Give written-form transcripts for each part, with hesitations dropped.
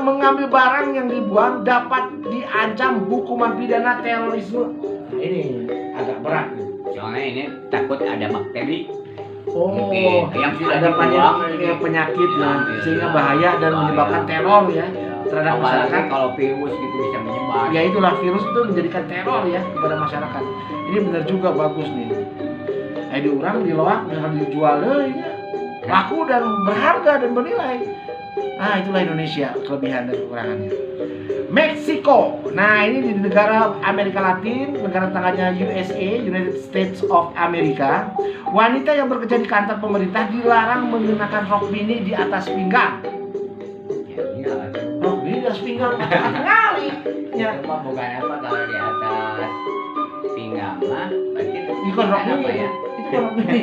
mengambil barang yang dibuang dapat diancam hukuman pidana terorisme. Nah, ini agak berat. Soalnya ini takut ada bakteri. Oh, Mungkin yang sudah ada dibuang penyakit lah, ya, sehingga bahaya dan menyebabkan teror ya terhadap masyarakat. Kalau virus gitu bisa menyebar. Ya itulah, virus itu menjadikan teror ya kepada masyarakat. Ini benar juga, bagus nih. Di orang di loak dengan dijual ya, laku dan berharga dan bernilai. Nah, itulah Indonesia, kelebihan dan kekurangannya. Meksiko. Nah, ini di negara Amerika Latin, negara tetangganya USA, United States of America. Wanita yang bekerja di kantor pemerintah dilarang mengenakan rok mini di atas pinggang. Ya, iya. Rok mini di atas pinggang, macam kali. Ya, Cuma bukan apa kalau di atas pinggang mah, berarti itu itu kan rok apa mini ya? Itu kan rok mini.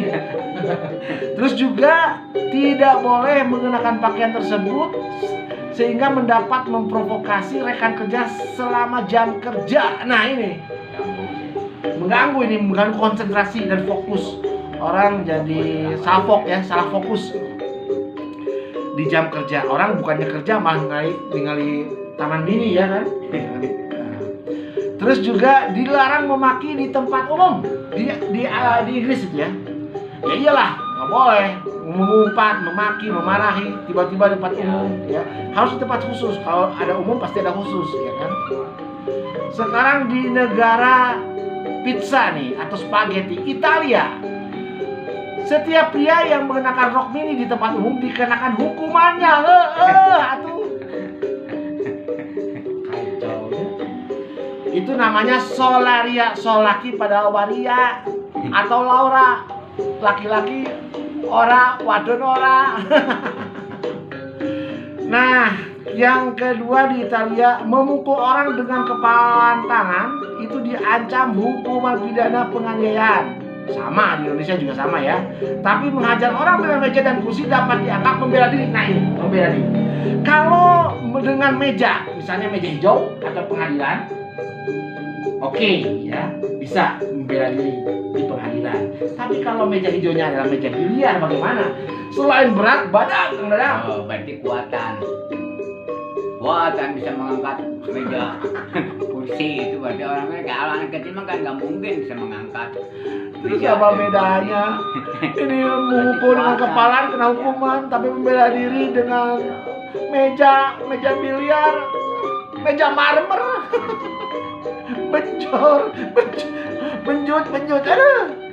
Terus juga tidak boleh mengenakan pakaian tersebut sehingga mendapat memprovokasi rekan kerja selama jam kerja. Nah, ini mengganggu konsentrasi dan fokus. Orang jadi salfok ya, salah fokus di jam kerja. Orang bukannya kerja malah ningali taman mini ya kan. Terus juga dilarang memaki di tempat umum di Inggris itu ya. Ya iyalah, nggak boleh mengumpat, memaki, memarahi tiba-tiba di tempat umum ya. Harus di tempat khusus. Kalau ada umum pasti ada khusus ya kan. Sekarang di negara pizza nih atau spaghetti Italia, setiap pria yang mengenakan rok mini di tempat umum dikenakan hukumannya. Atuh. Kacau ya. Itu namanya solaria, solaki pada waria atau Laura, laki-laki ora, wadon ora. Nah, yang kedua di Italia, memukul orang dengan kepalan tangan itu diancam hukuman pidana penganiayaan. Sama, di Indonesia juga sama ya. Tapi menghajar orang dengan meja dan kursi dapat dianggap membela diri. Nah, ini membela diri. Kalau dengan meja, misalnya meja hijau atau pengadilan, oke, ya, bisa membela diri di pengadilan. Tapi kalau meja hijaunya adalah meja biliar, bagaimana? Selain berat badan, Oh, berarti kuatan bisa mengangkat meja kursi itu. Berarti orangnya kalau anak kecil mah kan nggak mungkin bisa mengangkat. Terus apa bedanya? Ini memukul dengan kepala kena hukuman, tapi membela diri dengan meja biliar, meja marmer. Benjut, aduh.